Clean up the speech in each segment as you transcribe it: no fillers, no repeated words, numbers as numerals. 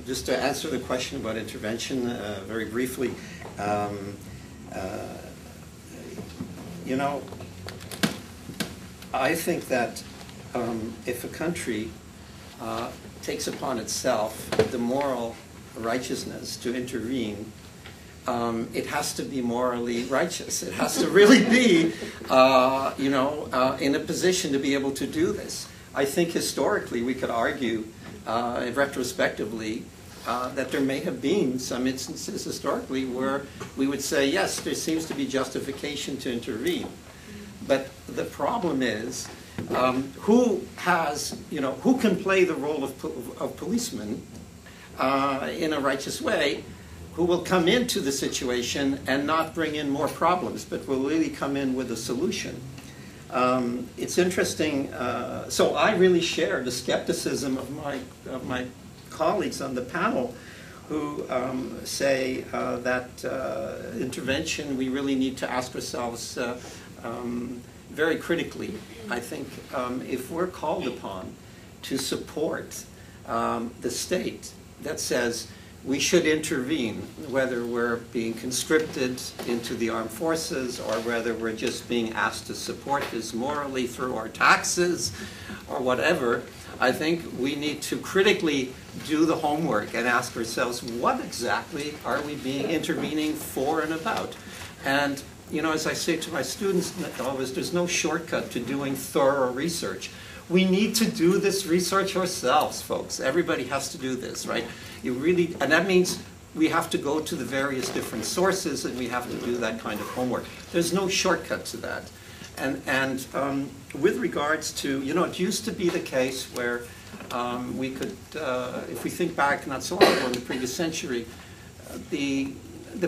just to answer the question about intervention very briefly, you know, I think that if a country takes upon itself the moral righteousness to intervene, it has to be morally righteous. It has to really be, you know, in a position to be able to do this. I think historically we could argue, retrospectively, that there may have been some instances historically where we would say, yes, there seems to be justification to intervene. But the problem is, who has, you know, who can play the role of policeman in a righteous way, who will come into the situation and not bring in more problems, but will really come in with a solution. It's interesting, so I really share the skepticism of my colleagues on the panel who say that intervention, we really need to ask ourselves very critically. I think if we're called upon to support the state that says we should intervene, whether we're being conscripted into the armed forces or whether we're just being asked to support this morally through our taxes or whatever, I think we need to critically do the homework and ask ourselves, what exactly are we being intervening for and about? And, you know, as I say to my students always, there's no shortcut to doing thorough research. We need to do this research ourselves, folks. Everybody has to do this, right? You really, and that means we have to go to the various different sources and we have to do that kind of homework. There's no shortcut to that. And with regards to, you know, it used to be the case where we could, if we think back not so long ago in the previous century, the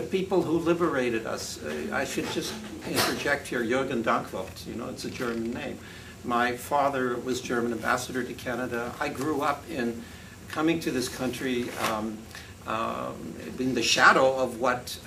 people who liberated us, I should just interject here, Juergen Dankwort, you know, it's a German name. My father was German ambassador to Canada. I grew up in coming to this country in the shadow of what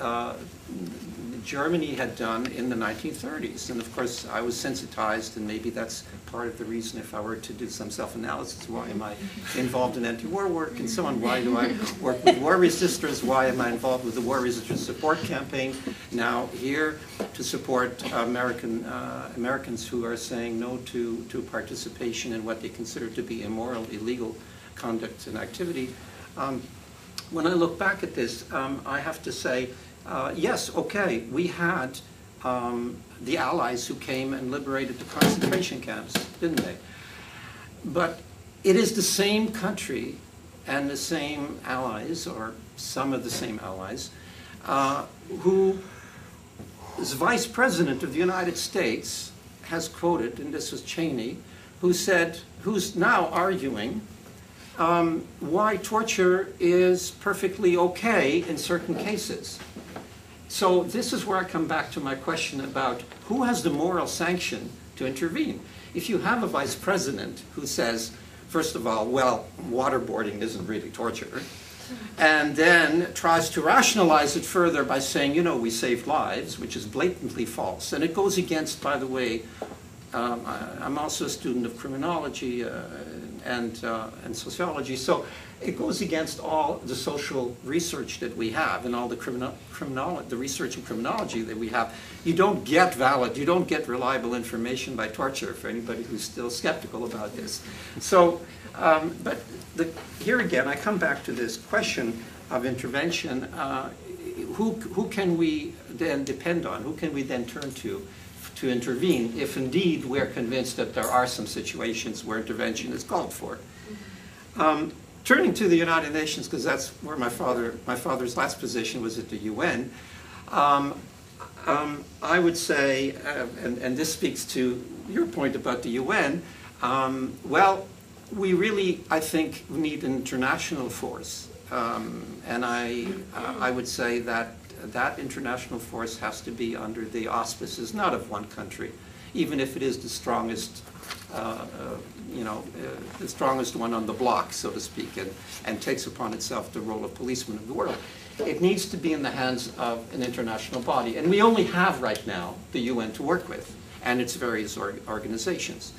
Germany had done in the 1930s. And of course, I was sensitized, and maybe that's part of the reason, if I were to do some self-analysis, why am I involved in anti-war work and so on? Why do I work with war resistors? Why am I involved with the War Resistors Support Campaign? Now here to support Americans who are saying no to participation in what they consider to be immoral, illegal conduct and activity. When I look back at this, I have to say, yes, okay, we had the Allies who came and liberated the concentration camps, didn't they? But it is the same country and the same allies, or some of the same allies, whose Vice President of the United States has quoted, and this was Cheney, who said, who's now arguing why torture is perfectly okay in certain cases. So this is where I come back to my question about who has the moral sanction to intervene. If you have a vice president who says, first of all, well, waterboarding isn't really torture, and then tries to rationalize it further by saying, you know, we saved lives, which is blatantly false. And it goes against, by the way, I'm also a student of criminology and sociology, so it goes against all the social research that we have and all the research in criminology that we have. You don't get reliable information by torture, for anybody who's still skeptical about this. So, but here again, I come back to this question of intervention. Who can we then depend on? Who can we then turn to intervene if indeed we're convinced that there are some situations where intervention is called for? Turning to the United Nations, because that's where my father's last position was at the UN, I would say, and this speaks to your point about the UN, well, we really, I think, need an international force. And I would say that that international force has to be under the auspices, not of one country, even if it is the strongest, the strongest one on the block, so to speak, and takes upon itself the role of policeman of the world. It needs to be in the hands of an international body. And we only have right now the UN to work with and its various organizations.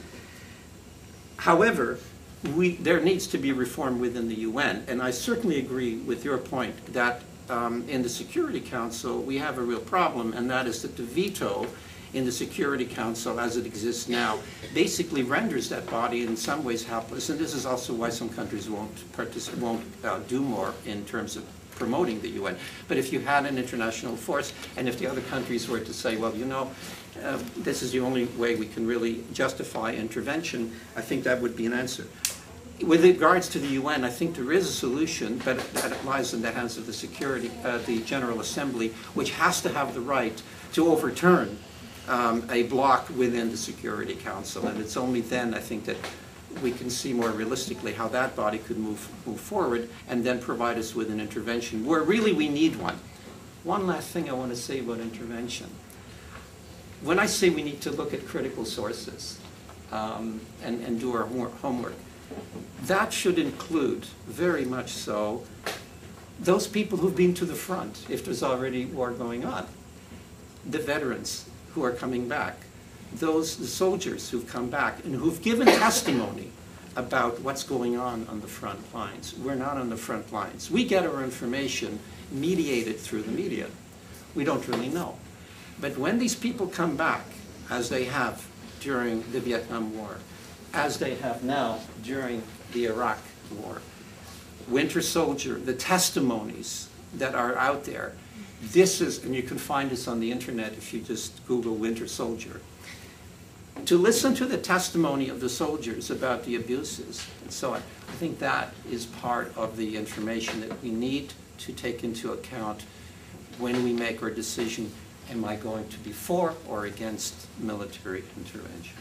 However, there needs to be reform within the UN, and I certainly agree with your point that in the Security Council we have a real problem, and that is that the veto in the Security Council as it exists now basically renders that body in some ways helpless, and this is also why some countries won't do more in terms of promoting the UN. But if you had an international force, and if the other countries were to say, well, you know, this is the only way we can really justify intervention, I think that would be an answer. With regards to the UN, I think there is a solution, but that lies in the hands of the General Assembly, which has to have the right to overturn a bloc within the Security Council, and it's only then, I think, that we can see more realistically how that body could move forward and then provide us with an intervention where really we need one. One last thing I want to say about intervention. When I say we need to look at critical sources and do our homework, that should include, very much so, those people who've been to the front, if there's already war going on, the veterans who are coming back, the soldiers who've come back and who've given testimony about what's going on the front lines. We're not on the front lines. We get our information mediated through the media. We don't really know. But when these people come back, as they have during the Vietnam War, as they have now during the Iraq War, Winter Soldier, the testimonies that are out there, this is, and you can find this on the internet if you just Google Winter Soldier, to listen to the testimony of the soldiers about the abuses and so on. I think that is part of the information that we need to take into account when we make our decision, am I going to be for or against military intervention?